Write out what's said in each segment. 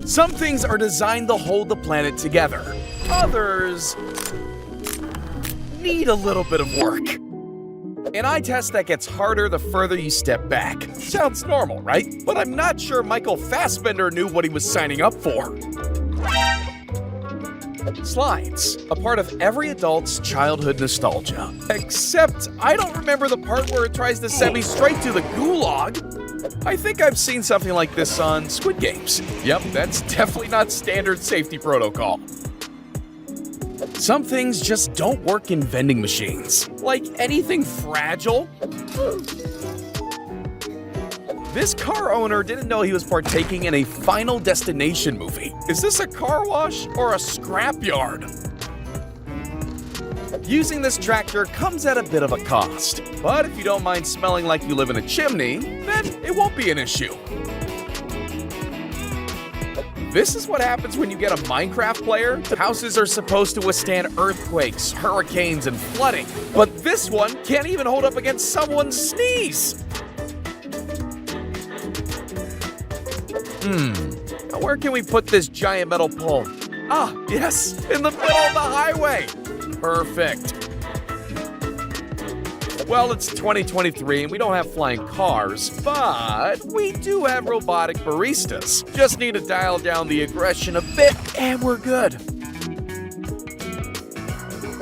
Some things are designed to hold the planet together. Others need a little bit of work. An eye test that gets harder the further you step back. Sounds normal, right? But I'm not sure Michael Fassbender knew what he was signing up for. Slides, a part of every adult's childhood nostalgia. Except I don't remember the part where it tries to send me straight to the gulag. I think I've seen something like this on Squid Games. Yep, that's definitely not standard safety protocol. Some things just don't work in vending machines. Like anything fragile. This car owner didn't know he was partaking in a Final Destination movie. Is this a car wash or a scrapyard? Using this tractor comes at a bit of a cost. But if you don't mind smelling like you live in a chimney, then it won't be an issue. This is what happens when you get a Minecraft player. Houses are supposed to withstand earthquakes, hurricanes, and flooding. But this one can't even hold up against someone's sneeze. Now where can we put this giant metal pole? Ah, yes, in the middle of the highway. Perfect. Well, it's 2023 and we don't have flying cars, but we do have robotic baristas. Just need to dial down the aggression a bit and we're good.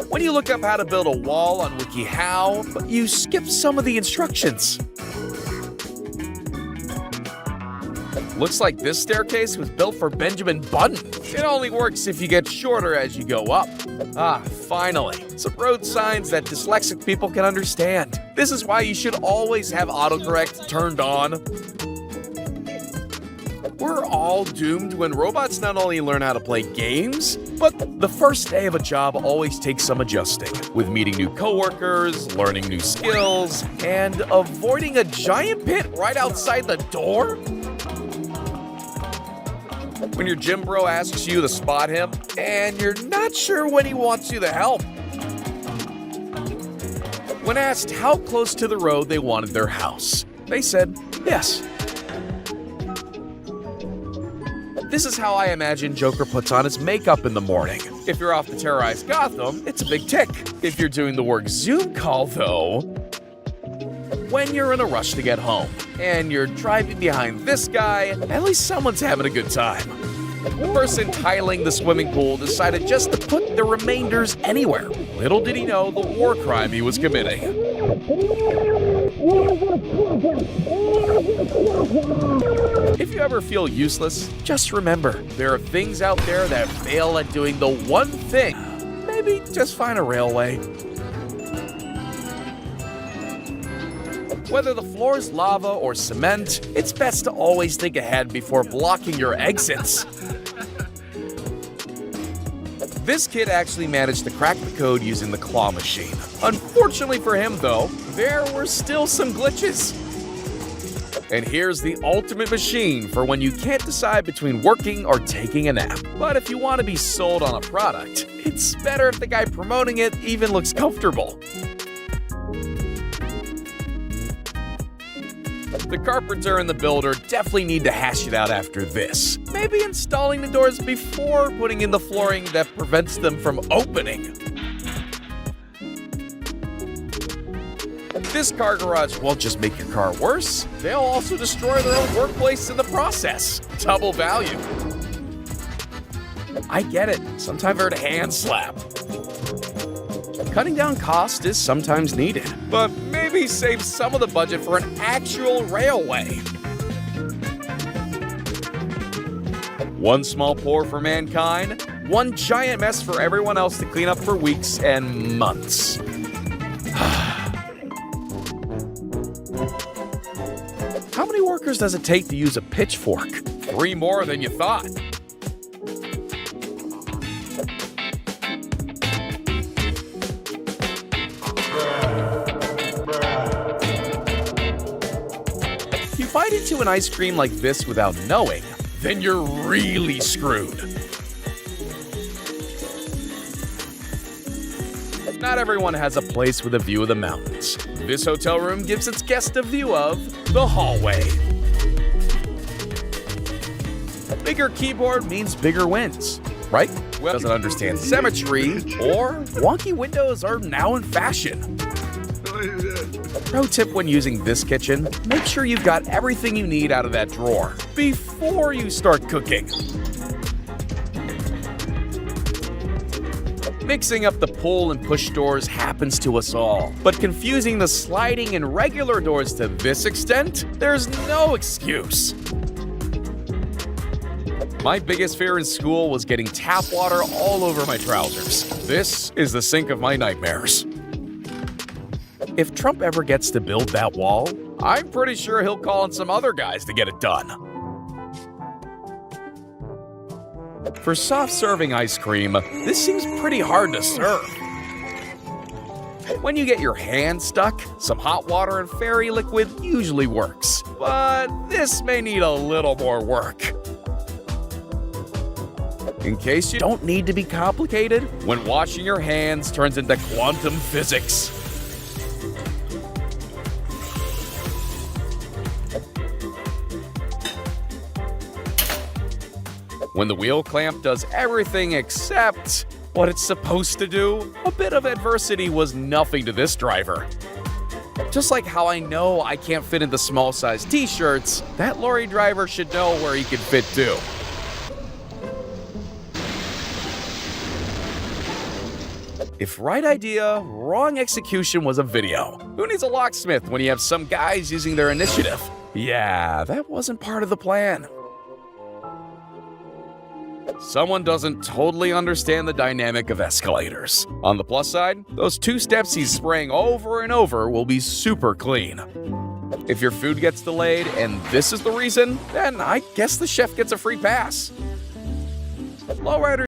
When you look up how to build a wall on WikiHow, but you skip some of the instructions. Looks like this staircase was built for Benjamin Button. It only works if you get shorter as you go up. Ah, finally. Some road signs that dyslexic people can understand. This is why you should always have autocorrect turned on. We're all doomed when robots not only learn how to play games, but the first day of a job always takes some adjusting, with meeting new coworkers, learning new skills, and avoiding a giant pit right outside the door. When your gym bro asks you to spot him, and you're not sure when he wants you to help. When asked how close to the road they wanted their house, they said yes. This is how I imagine Joker puts on his makeup in the morning. If you're off to terrorize Gotham, it's a big tick. If you're doing the work Zoom call, though, when you're in a rush to get home, and you're driving behind this guy, at least someone's having a good time. The person tiling the swimming pool decided just to put the remainders anywhere. Little did he know the war crime he was committing. If you ever feel useless, just remember, there are things out there that fail at doing the one thing. Maybe just find a railway. Whether the floor is lava or cement, it's best to always think ahead before blocking your exits. This kid actually managed to crack the code using the claw machine. Unfortunately for him, though, there were still some glitches. And here's the ultimate machine for when you can't decide between working or taking a nap. But if you want to be sold on a product, it's better if the guy promoting it even looks comfortable. The carpenter and the builder definitely need to hash it out after this. Maybe installing the doors before putting in the flooring that prevents them from opening. This car garage won't just make your car worse, they'll also destroy their own workplace in the process. Double value. I get it, sometimes I've heard a hand slap. Cutting down cost is sometimes needed, but maybe save some of the budget for an actual railway. One small pour for mankind, one giant mess for everyone else to clean up for weeks and months. How many workers does it take to use a pitchfork? 3 more than you thought. If you bite into an ice cream like this without knowing, then you're really screwed. Not everyone has a place with a view of the mountains. This hotel room gives its guest a view of the hallway. Bigger keyboard means bigger wins, right? Well, doesn't understand symmetry, or wonky windows are now in fashion. Pro tip when using this kitchen, make sure you've got everything you need out of that drawer before you start cooking. Mixing up the pull and push doors happens to us all, but confusing the sliding and regular doors to this extent, there's no excuse. My biggest fear in school was getting tap water all over my trousers. This is the sink of my nightmares. If Trump ever gets to build that wall, I'm pretty sure he'll call on some other guys to get it done. For soft-serving ice cream, this seems pretty hard to serve. When you get your hand stuck, some hot water and fairy liquid usually works, but this may need a little more work. In case you don't need to be complicated, when washing your hands turns into quantum physics. When the wheel clamp does everything except what it's supposed to do, a bit of adversity was nothing to this driver. Just like how I know I can't fit into small-size t-shirts, that lorry driver should know where he can fit too. If right idea, wrong execution was a video. Who needs a locksmith when you have some guys using their initiative? Yeah, that wasn't part of the plan. Someone doesn't totally understand the dynamic of escalators. On the plus side, those 2 steps he's spraying over and over will be super clean. If your food gets delayed and this is the reason, then I guess the chef gets a free pass. Lowriders